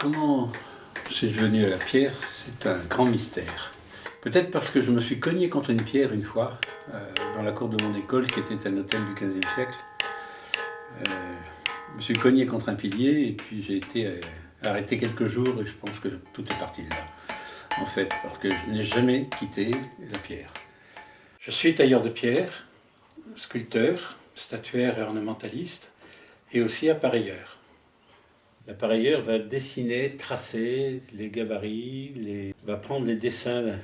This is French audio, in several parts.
Comment je suis devenu à la pierre, c'est un grand mystère. Peut-être parce que je me suis cogné contre une pierre une fois, dans la cour de mon école, qui était un hôtel du XVe siècle. Je me suis cogné contre un pilier et puis j'ai été arrêté quelques jours et je pense que tout est parti de là, en fait, parce que je n'ai jamais quitté la pierre. Je suis tailleur de pierre, sculpteur, statuaire et ornementaliste, et aussi appareilleur. L'appareilleur va dessiner, tracer les gabarits, va prendre les dessins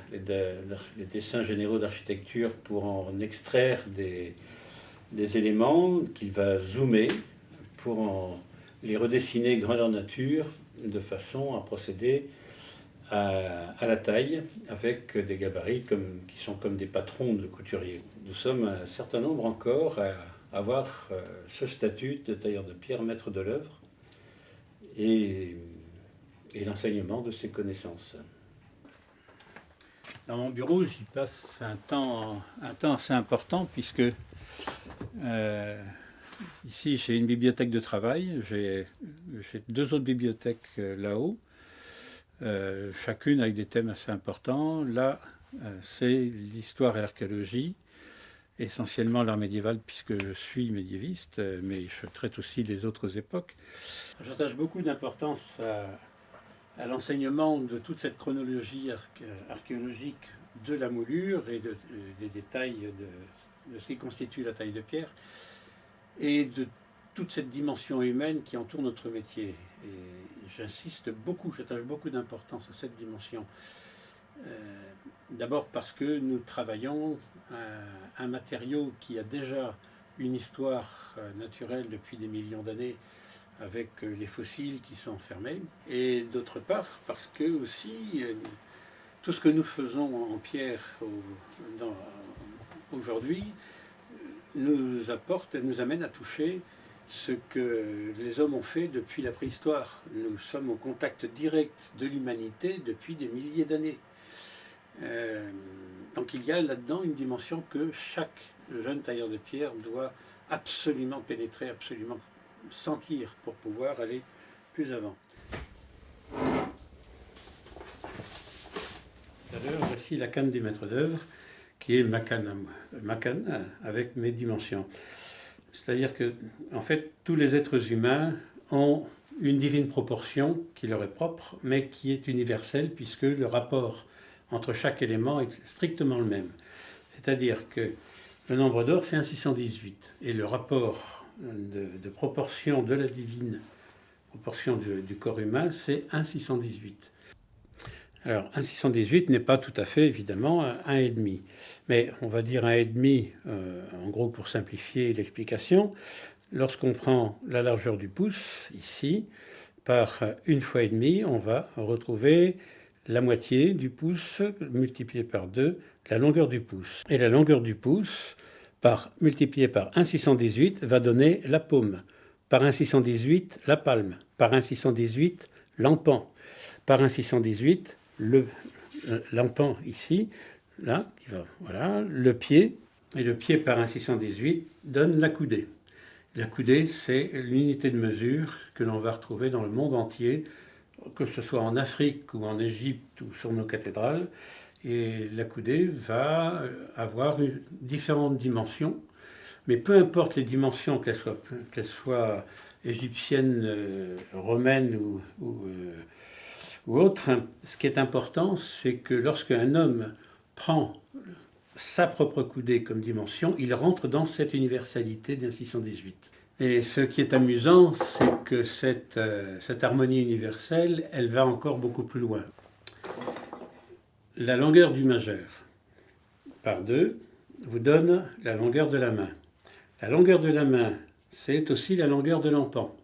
généraux d'architecture pour en extraire des éléments qu'il va zoomer pour les redessiner grandeur nature de façon à procéder à la taille avec des gabarits qui sont comme des patrons de couturiers. Nous sommes un certain nombre encore à avoir ce statut de tailleur de pierre, maître de l'œuvre, et l'enseignement de ces connaissances. Dans mon bureau, j'y passe un temps assez important puisque ici j'ai une bibliothèque de travail, j'ai deux autres bibliothèques là-haut, chacune avec des thèmes assez importants. Là, c'est l'histoire et l'archéologie, essentiellement l'art médiéval puisque je suis médiéviste, mais je traite aussi les autres époques. J'attache beaucoup d'importance à l'enseignement de toute cette chronologie archéologique de la moulure et des détails de ce qui constitue la taille de pierre et de toute cette dimension humaine qui entoure notre métier. Et j'attache beaucoup d'importance à cette dimension. D'abord parce que nous travaillons un matériau qui a déjà une histoire naturelle depuis des millions d'années avec les fossiles qui sont enfermés, et d'autre part parce que aussi tout ce que nous faisons en pierre aujourd'hui nous apporte et nous amène à toucher ce que les hommes ont fait depuis la préhistoire. Nous sommes au contact direct de l'humanité depuis des milliers d'années. Donc il y a là-dedans une dimension que chaque jeune tailleur de pierre doit absolument pénétrer, absolument sentir pour pouvoir aller plus avant. D'ailleurs, voici la canne du maître d'œuvre qui est ma canne avec mes dimensions. C'est-à-dire que, en fait, tous les êtres humains ont une divine proportion qui leur est propre, mais qui est universelle puisque le rapport entre chaque élément est strictement le même. C'est-à-dire que le nombre d'or, c'est 1,618. Et le rapport de proportion de la divine proportion du corps humain, c'est 1,618. Alors, 1,618 n'est pas tout à fait, évidemment, 1,5. Mais on va dire 1,5, en gros, pour simplifier l'explication. Lorsqu'on prend la largeur du pouce, ici, par 1 fois 1,5, on va retrouver la moitié du pouce multiplié par 2, la longueur du pouce. Et la longueur du pouce, multiplié par 1,618, va donner la paume. Par 1,618, la palme. Par 1,618, l'empan. Par 1,618, l'empan ici, là, voilà, le pied. Et le pied par 1,618 donne la coudée. La coudée, c'est l'unité de mesure que l'on va retrouver dans le monde entier, que ce soit en Afrique ou en Égypte ou sur nos cathédrales. Et la coudée va avoir différentes dimensions, mais peu importe les dimensions, qu'elles soient égyptiennes, romaines ou autres, ce qui est important, c'est que lorsqu'un homme prend sa propre coudée comme dimension, il rentre dans cette universalité d'un 618. Et ce qui est amusant, c'est que cette harmonie universelle, elle va encore beaucoup plus loin. La longueur du majeur par 2 vous donne la longueur de la main. La longueur de la main, c'est aussi la longueur de l'empan.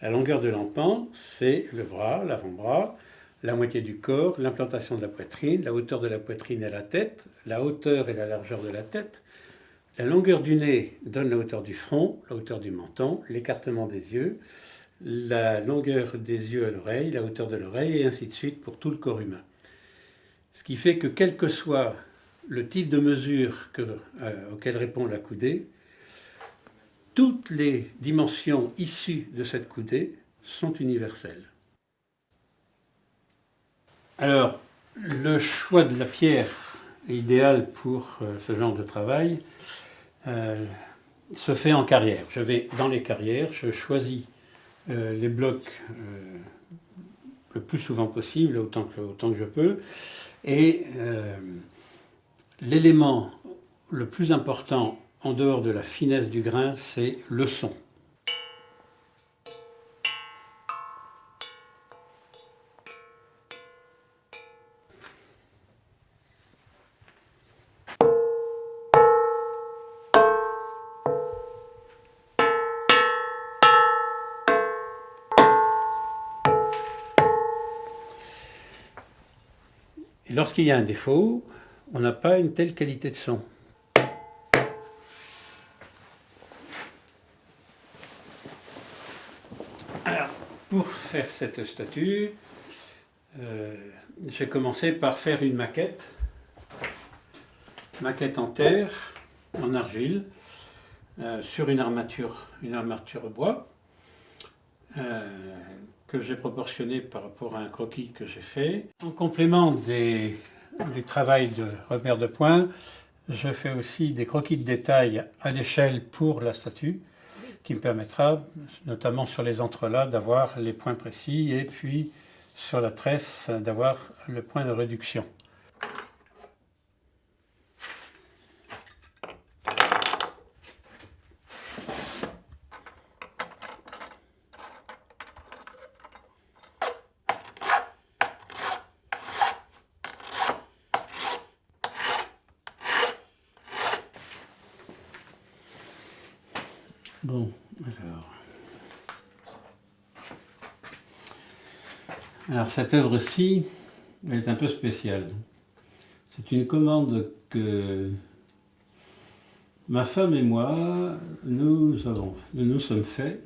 La longueur de l'empan, c'est le bras, l'avant-bras, la moitié du corps, l'implantation de la poitrine, la hauteur de la poitrine et la tête, la hauteur et la largeur de la tête. La longueur du nez donne la hauteur du front, la hauteur du menton, l'écartement des yeux, la longueur des yeux à l'oreille, la hauteur de l'oreille, et ainsi de suite pour tout le corps humain. Ce qui fait que quel que soit le type de mesure auquel répond la coudée, toutes les dimensions issues de cette coudée sont universelles. Alors, le choix de la pierre idéale pour ce genre de travail se fait en carrière. Je vais dans les carrières, je choisis les blocs le plus souvent possible, autant que je peux, et l'élément le plus important en dehors de la finesse du grain, c'est le son. Et lorsqu'il y a un défaut, on n'a pas une telle qualité de son. Alors, pour faire cette statue, j'ai commencé par faire une maquette en terre, en argile, sur une armature bois, que j'ai proportionné par rapport à un croquis que j'ai fait. En complément du travail de repère de points, je fais aussi des croquis de détail à l'échelle pour la statue, qui me permettra, notamment sur les entrelacs, d'avoir les points précis, et puis sur la tresse, d'avoir le point de réduction. Bon, alors cette œuvre-ci, elle est un peu spéciale. C'est une commande que ma femme et moi, nous sommes faits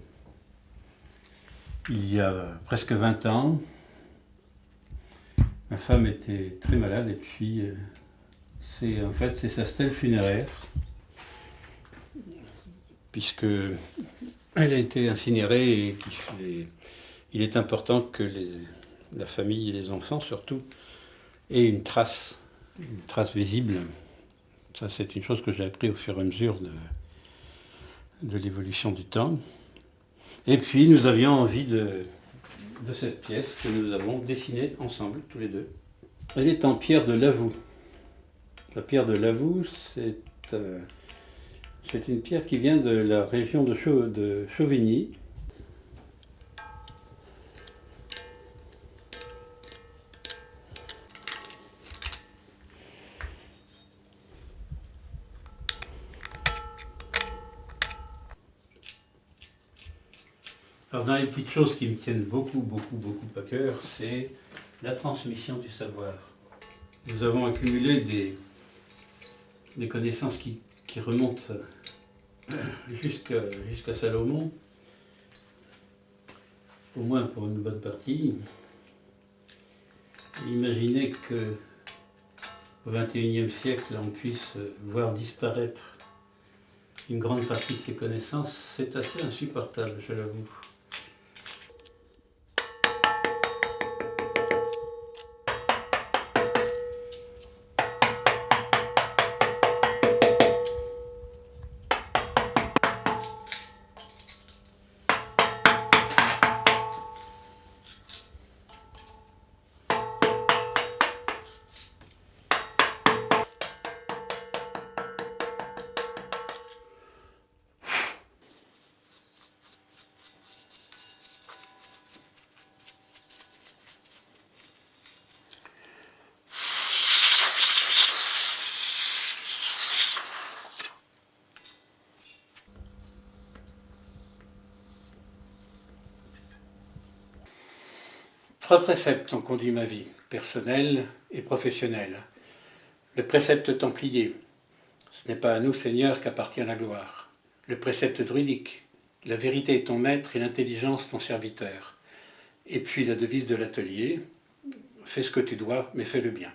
il y a presque 20 ans. Ma femme était très malade et puis c'est sa stèle funéraire, puisque elle a été incinérée et il est important que la famille et les enfants surtout aient une trace visible. Ça, c'est une chose que j'ai appris au fur et à mesure de l'évolution du temps. Et puis nous avions envie de cette pièce que nous avons dessinée ensemble, tous les deux. Elle est en pierre de Lavoux. La pierre de Lavoux, c'est une pierre qui vient de la région de Chauvigny. Alors, dans les petites choses qui me tiennent beaucoup à cœur, c'est la transmission du savoir. Nous avons accumulé des connaissances qui remontent jusqu'à Salomon, au moins pour une bonne partie. Imaginez qu'au XXIe siècle, on puisse voir disparaître une grande partie de ces connaissances, c'est assez insupportable, je l'avoue. Trois préceptes ont conduit ma vie, personnelle et professionnelle. Le précepte templier, ce n'est pas à nous, Seigneur, qu'appartient la gloire. Le précepte druidique, la vérité est ton maître et l'intelligence ton serviteur. Et puis la devise de l'atelier, fais ce que tu dois, mais fais le bien.